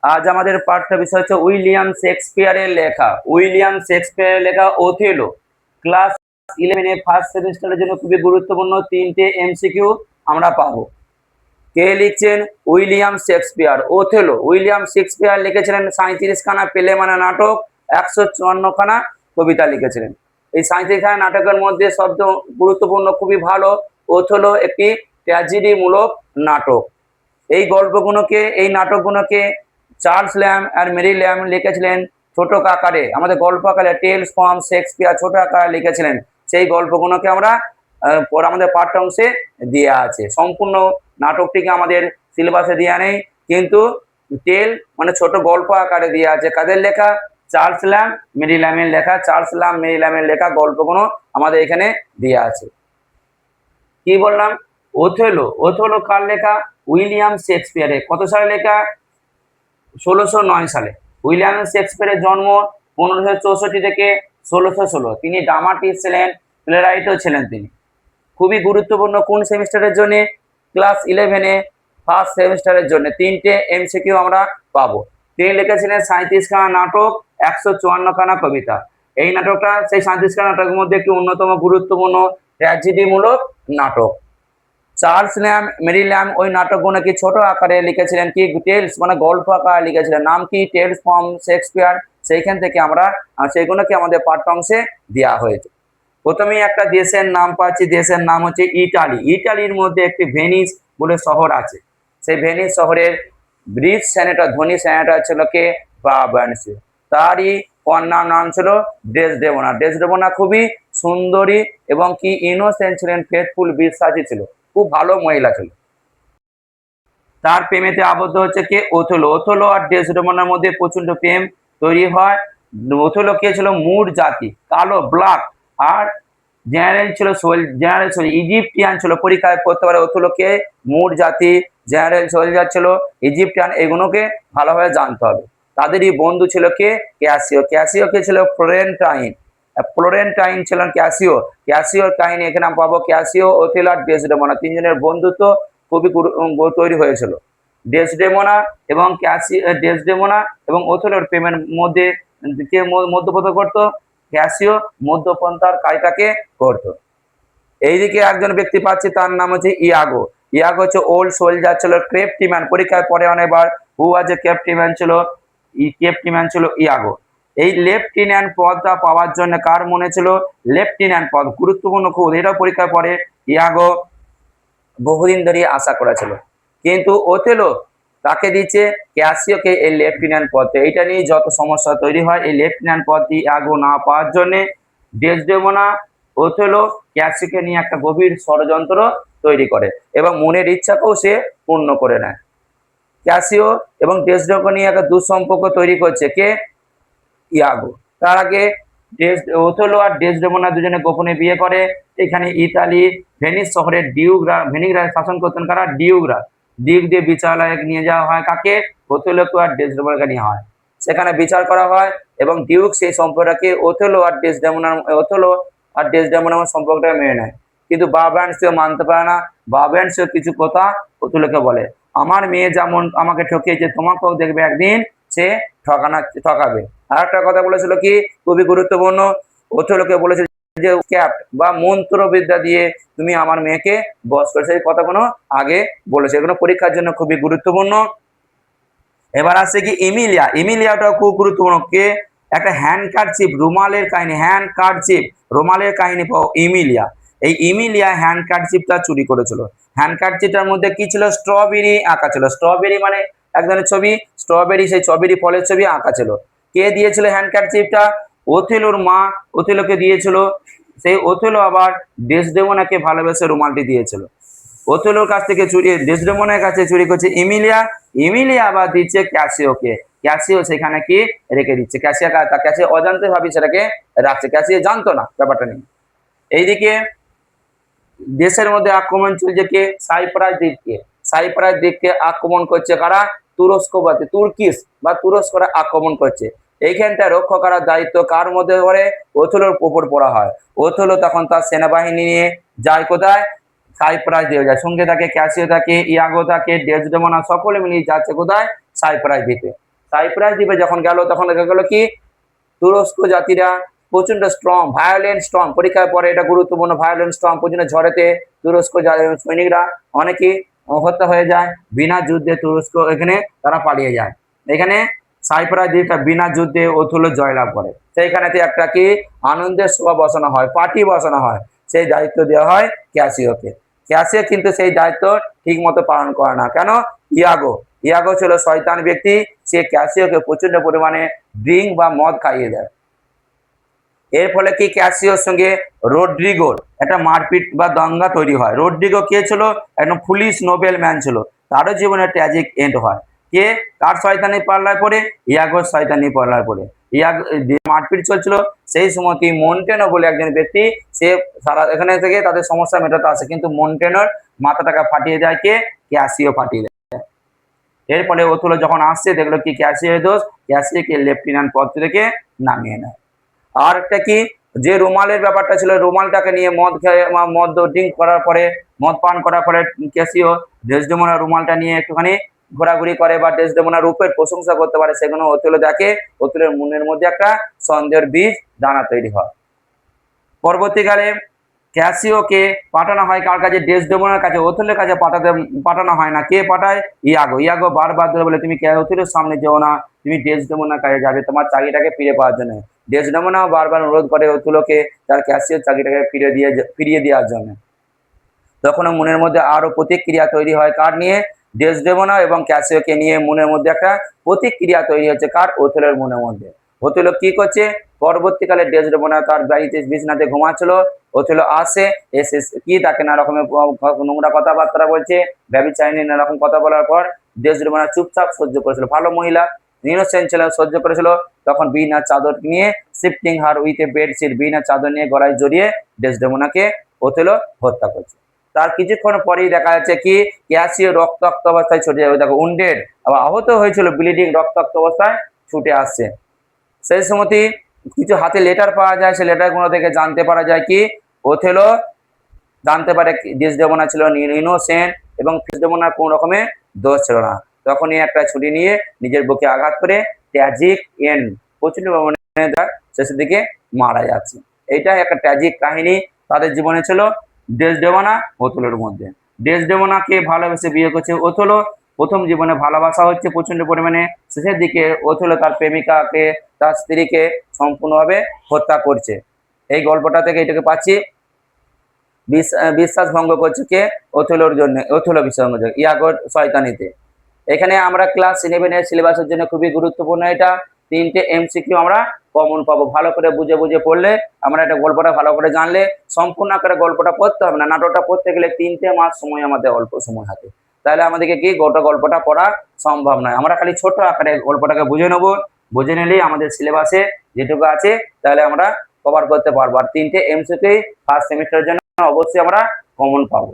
আজ আমাদের পাঠ্য বিষয় হচ্ছে উইলিয়াম শেক্সপিয়ারের লেখা। উইলিয়াম শেক্সপিয়ারের লেখা ওথেলো। ক্লাস 11 ফার্স্ট সেমিস্টারের জন্য খুবই গুরুত্বপূর্ণ 3টে এমসিকিউ আমরা পাবো। কে লিখছেন? William Shakespeare. Othello William Shakespeare লিখেছিলেন 37খানা প্লেমানা নাটক, 154খানা কবিতা লিখেছিলেন। এই 37খানা নাটকের মধ্যে সবচেয়ে গুরুত্বপূর্ণ খুবই ভালো ওথেলো একটি ট্র্যাজেডি মূলক নাটক। এই নাটকগুলোকে চার্লস ল্যাম্ব আর মেরি ল্যাম্ব লিখেছিলেন ছোট আকারে, আমাদের গল্প আকারে, টেলস ফ্রম শেক্সপিয়ার ছোট আকারে লিখেছিলেন। সেই গল্পগুলোকে আমরা আমাদের পাঠ্যাংশে দেওয়া আছে। সম্পূর্ণ নাটকটিকে আমাদের সিলেবাসে দেওয়া নেই, কিন্তু টেল মানে ছোট গল্প আকারে দেওয়া আছে। কাদের লেখা? চার্লস ল্যাম্ব মেরি ল্যাম্বের লেখা। চার্লস ল্যাম্ব মেরি ল্যাম্বের লেখা গল্পগুলো আমাদের এখানে দেওয়া আছে। কি বললাম? ওথেলো। ওথেলো কার লেখা? উইলিয়াম শেক্সপিয়ারের। কত সালে লেখা? 1609 সালে। উইলিয়াম শেক্সপিয়ারের জন্ম 1564 থেকে 1616। তিনি ড্রামাটিস্ট ছিলেন, প্লেরাইটও ছিলেন তিনি। খুবই গুরুত্বপূর্ণ কোন সেমিস্টারের জন্য? ক্লাস 11 ফার্স্ট সেমিস্টারের জন্য 3টে এমসিকিউ আমরা পাবো। তিনি লিখেছিলেন 37খানা নাটক, 154খানা কবিতা। এই নাটকটা সেই 37খানা নাটকের মধ্যে একটি অন্যতম গুরুত্বপূর্ণ ট্র্যাজেডি মূলক নাটক। চার্লস ল্যাম্ব মেরি ল্যাম্ব ওই নাটকগুলোকে ছোট আকারে লিখেছিলেন কি টেলস মানে গল্প আকারে লিখেছিলেন। নাম কি? Tales from Shakespeare. সেইখান থেকে আমরা সেইগুলোকে আমাদের পাঠ্যাংশে দেওয়া হয়েছে। প্রথমেই একটা দেশের নাম পাচ্ছি, দেশের নাম হচ্ছে ইটালি। ইটালির মধ্যে একটি ভেনিস বলে শহর আছে। সেই ভেনিস শহরের ব্রিজ সেনেটর, ধনী সেনেটর ছিল কে? ব্রাবান্সি। তারই কন্যার নাম ছিল ডেসডেমোনা। ডেসডেমোনা খুবই সুন্দরী এবং কি ইনোসেন্ট ছিলেন, ফেথফুল বিশ্বাসী ছিল, খুব ভালো মহিলা ছিল। তার প্রেমেতে আবদ্ধ হচ্ছে কে? ওথেলো। ওথেলো আর ডেসডেমোনার মধ্যে প্রচন্ড প্রেম তৈরি হয়। ওথেলো কে ছিল? মুর জাতি, কালো, ব্ল্যাক। আর জেনারেল ইজিপ্টিয়ান ছিল। পরীক্ষায় পড়তে পারে ওথেলোকে মুর জাতি, জেনারেল সোলজার ছিল ইজিপ্টিয়ান। এগুলোকে ভালোভাবে জানতে হবে। তাদেরই বন্ধু ছিল কে? ক্যাসিও। ক্যাসিও কে ছিল? ফ্লোরেন্টাইন। ফ্লোরেন্টাইন ছিলেন ক্যাসিও। ক্যাসিওর কাহিনী এখানে পাবো। ক্যাসিও, ওথেলো আর ডেসডেমোনা তিনজনের বন্ধুত্ব খুবই তৈরি হয়েছিল। ডেসডেমোনা এবং ডেসডেমোনা এবং ওথেলোর প্রেমের মধ্যে কে মধ্যপন্থা করতো? ক্যাসিও মধ্যপন্থার কাজটাকে করতো। এইদিকে একজন ব্যক্তি পাচ্ছি, তার নাম হচ্ছে ইয়াগো। ইয়াগো হচ্ছে ওল্ড সোলজার ছিল, ক্রেপ্টিম্যান। পরীক্ষায় পরে অনেকবার হু ওয়াজ এ ক্রেপ্টিম্যান ছিল, ক্রেপ্টিম্যান ছিল ইয়াগো। এই লেফটেন্যান্ট পদটা পাওয়ার জন্য কার মনে ছিল? লেফটেন্যান্ট পদ গুরুত্বপূর্ণ খুব, এটাও পরীক্ষায় পরে। ইয়াগো বহুদিন ধরে আশা করেছিল, কিন্তু ওথেলো তাকে দিচ্ছে ক্যাসিওকে এই লেফটেন্যান্ট পদে। এইটা নিয়ে যত সমস্যা তৈরি হয়, এই লেফটেন্যান্ট পদটি ইয়াগো না পাওয়ার জন্য ডেসডেমোনা ওথেলো ক্যাসিওকে নিয়ে একটা গভীর ষড়যন্ত্র তৈরি করে এবং মনের ইচ্ছাকেও সে পূর্ণ করে নেয়। ক্যাসিও এবং ডেসডেমোনা নিয়ে একটা দুঃসম্পর্ক তৈরি করছে কে? ইয়াগো। তার আগে ওথেলো আর ডেসডেমোনা দুজনে গোপনে বিয়ে করে। এখানে ইতালি ভেনিস শহরের ভেনিস শাসন করতেন কারা? ডিউকরা। ডিউক দিয়ে বিচারালয়ে নিয়ে যাওয়া হয় কাকে? ওথেলোকে আর ডেসডেমোনাকে নিয়ে হয়। সেখানে বিচার করা হয় এবং ডিউক সেই সম্পর্কটাকে ওথেলো আর ডেসডেমোনার সম্পর্কটা মেনে নেয়। কিন্তু বার্বান্সিও মানতে পারে না। বার্বান্সিও কিছু কথা ওথেলোকে বলে, আমার মেয়ে যেমন আমাকে ঠকিয়েছে, তোমাকেও দেখবে একদিন সে ঠকাবে। আর একটা কথা বলেছিল কি খুবই গুরুত্বপূর্ণ, ওথেলোকে বলেছিল যে ক্যাপ বা মন্ত্রবিদ্যা দিয়ে তুমি আমার মেয়েকে বশ করেছো। এই কথাগুলো আগে বলেছে, এগুলো পরীক্ষার জন্য খুবই গুরুত্বপূর্ণ। এবার আসছে কি ইমিলিয়া। ইমিলিয়াটাও খুব গুরুত্বপূর্ণ। কে? একটা হ্যান্ডকারচিপ, রুমালের কাহিনী, হ্যান্ডকারচিপ রুমালের কাহিনী পাও ইমিলিয়া। এই ইমিলিয়া হ্যান্ডকারচিপটা চুরি করেছিল। হ্যান্ডকারচিপটার মধ্যে কি ছিল? স্ট্রবেরি আঁকা ছিল। স্ট্রবেরি মানে এক ধরনের ছবি, স্ট্রবেরি সেই স্ট্রবেরি ফলের ছবি আঁকা ছিল। কে দিয়েছিল হ্যান্ডকারচিপটা? ওথেলোর মা ওথেলোকে দিয়েছিল। সেই ওথেলো আবার ডেসডেমোনাকে ভালোবেসে রুমালটি দিয়েছিল। ওথেলোর কাছ থেকে চুরি, ডেসডেমোনার কাছে চুরি করছে ইমিলিয়া। ইমিলিয়া আবার দিচ্ছে ক্যাসিওকে। ক্যাসিও সেখানে কি রেখে দিচ্ছে। ক্যাসিও অজান্তে ভাবি সেটাকে রাখছে, ক্যাসিও জানতো না ব্যাপারটা নিয়ে। এইদিকে দেশের মধ্যে আক্রমণ চলছে কে? সাইপ্রাস দ্বীপকে। সাইপ্রাস দ্বীপকে আক্রমণ করছে কারা? তুরস্কবাদী, তুর্কিশ বা তুরস্করা আক্রমণ করছে। এইখানটা রক্ষা করার দায়িত্ব কার মধ্যে পড়ে? ওথেলোর উপর পড়া হয়। ওথেলো তখন তার সেনাবাহিনী নিয়ে যায় কোথায়? সাইপ্রাস দ্বীপে যায়। সঙ্গে থাকে ক্যাসিও থাকে, ইয়াগো থাকে, ডেসডেমোনা, সকলে মিলিয়ে যাচ্ছে কোথায়? সাইপ্রাস দ্বীপে। সাইপ্রাস দ্বীপে যখন গেল তখন দেখা গেল কি তুরস্ক জাতিরা প্রচন্ড স্ট্রং, ভায়োলেন্ট স্ট্রং, পরীক্ষার পরে এটা গুরুত্বপূর্ণ, ভায়োলেন্ট স্ট্রং, প্রচন্ড ঝড়েতে তুরস্ক সৈনিকরা অনেকেই হত্যা হয়ে যায়। বিনা যুদ্ধে তুরস্ক এখানে তারা পালিয়ে যায়। এখানে সাইপ্রাস দ্বীপটা বিনা যুদ্ধে অথুলো জয়লাভ করে। সেইখানেতে একটা কি আনন্দের সভা বসানো হয়, পার্টি বসানো হয়, সেই দায়িত্ব দেওয়া হয় ক্যাসিওকে। ক্যাসিও কিন্তু সেই দায়িত্ব ঠিক মতো পালন করে না। কেন? ইয়াগো ইয়াগো ছিল শয়তান ব্যক্তি, সে ক্যাসিওকে প্রচন্ড পরিমাণে ড্রিঙ্ক বা মদ খাইয়ে দেয়। এর ফলে কি ক্যাসিওর সঙ্গে রোড্রিগোর একটা মারপিট বা দাঙ্গা তৈরি হয়। রোড্রিগো কে ছিল? একদম পুলিশ নোবেল ম্যান ছিল, তারও জীবনে ট্র্যাজিক এন্ড হয়। কে কার শয়তানি পাল্লায় পড়ে? ইয়াগোর শয়তানি পাল্লায় পড়ে। ইয়াগো যে মারপিট চলছিল সেই সময় কি মন্টেনো বলে একজন ব্যক্তি, সে সারা এখানে থেকে তাদের সমস্যা মেটাতে আসে, কিন্তু মন্টেনোর মাথাটাকে ফাটিয়ে দেয় কে? ক্যাসিও ফাটিয়ে দেয়। এর ফলে ওথুলো যখন আসছে দেখলো কি ক্যাসিও দোষ, ক্যাসিওকে লেফটেন্যান্ট পদ থেকে নামিয়ে নেয়। আর একটা কি, যে রুমালের ব্যাপারটা ছিল, রুমালটাকে নিয়ে মদ খেয়ে মদ ড্রিঙ্ক করার পরে, মদ পান করার পরে ক্যাসিও ডেসডেমোনা রুমালটা নিয়ে একটুখানি ঘোরাঘুরি করে বা ডেসডেমোনা রূপের প্রশংসা করতে পারে, সেগুলো ওথেলো দেখে। ওথেলোর মনের মধ্যে একটা সন্দেহের বীজ দানা তৈরি হয়। পরবর্তীকালে ক্যাসিওকে পাঠানো হয় কার কাছে? ডেসডেমোনার কাছে। ওথেলোর কাছে পাঠানো হয় না। কে পাঠায়? ইয়াগো। ইয়াগো বারবার ধরে বলে তুমি ওথেলোর সামনে যেও না, তুমি ডেসডেমোনার কাছে যাবে তোমার চাকরিটাকে ফিরে পাওয়ার জন্য। ডেসডেমোনাও বারবার অনুরোধ করে ওথেলোকে তার ক্যাসিওর চাকরিটাকে ফিরিয়ে দেওয়ার জন্য। তখনও মনের মধ্যে আরো প্রতিক্রিয়া তৈরি হয় কার নিয়ে? ডেসডেমোনা এবং ক্যাসিওকে নিয়ে মনের মধ্যে একটা প্রতিক্রিয়া তৈরি হচ্ছে কার? ওথেলোর মনের মধ্যে। ওথেলো কি করছে? পরবর্তীকালে ডেসডেমোনা তার বাড়িতে বিছনাতে ঘুমাচ্ছিল, ওথেলো আসে, এসে কি তাকে নানা রকমের নোংরা কথাবার্তা বলছে, ব্যভিচারিণী নানা রকম কথা বলার পর ডেসডেমোনা চুপচাপ সহ্য করেছিল। ভালো মহিলা, ইনোসেন্ট ছিল, সহ্য করেছিল। তখন বিনা চাদর নিয়ে, shifting her with a bedsheet, বিনা চাদর নিয়ে গলায় জড়িয়ে ডেসডেমোনাকে ওথেলো হত্যা করছে। তার কিছুক্ষণ পরেই দেখা যাচ্ছে কি ক্যাসিও রক্তাক্ত অবস্থায় ছুটে যাবে। দেখো উন্ডেড, আবার আহত হয়েছিল, ব্লিডিং, রক্তাক্ত অবস্থায় ছুটে আসছে। সেই সময় কিছু হাতে লেটার পাওয়া যায়, সেই লেটারগুলো থেকে জানতে পারা যায় কি ওথেলো জানতে পারে ডেসডেমোনা ছিল ইনোসেন্ট এবং ডেসডেমোনার কোন রকমের দোষ ছিল না। তখনই একটা ছুরি নিয়ে নিজের বুকে আঘাত করে ট্র্যাজিক এন্ড, প্রচন্ড পরিমাণে শেষের দিকে মারা যাচ্ছে। এইটা একটা ট্র্যাজিক কাহিনী তাদের জীবনে ছিল ডেসডেমোনা ওথেলোর মধ্যে। ডেসডেমোনাকে ভালোবেসে বিয়ে করছে ওথেলো। প্রথম জীবনে ভালোবাসা হচ্ছে প্রচন্ড পরিমাণে, শেষের দিকে ওথেলো তার প্রেমিকাকে, তার স্ত্রীকে সম্পূর্ণভাবে হত্যা করছে। এই গল্পটা থেকে এটাকে পাচ্ছি বিশ্বাস ভঙ্গ করছে কে? ওথেলোর জন্য, ওথেলো বিশ্বাস ভঙ্গ করছে ইয়াগোর শয়তানিতে। এখানে আমরা ক্লাস 11 এর সিলেবাসের জন্য খুবই গুরুত্বপূর্ণ। এটা 3টে এমসিকিউ আমরা কমন পাবো। ভালো করে বুঝে বুঝে পড়লে, আমরা এটা গল্পটা ভালো করে জানলে, সম্পূর্ণ আকারে গল্পটা পড়তে হবে না, নাটকটা পড়তে গেলে 3টে মাস সময় আমাদের, অল্প সময় হাতে, তাহলে আমাদেরকে কি গোটা গল্পটা পড়া সম্ভব নয়। আমরা খালি ছোট আকারে গল্পটাকে বুঝে নেবো, বুঝে নিলেই আমাদের সিলেবাসে যেটুকু আছে তাহলে আমরা কভার করতে পারবো। আর 3টে এমসিকিউ ফার্স্ট সেমিস্টারের জন্য অবশ্যই আমরা কমন পাবো।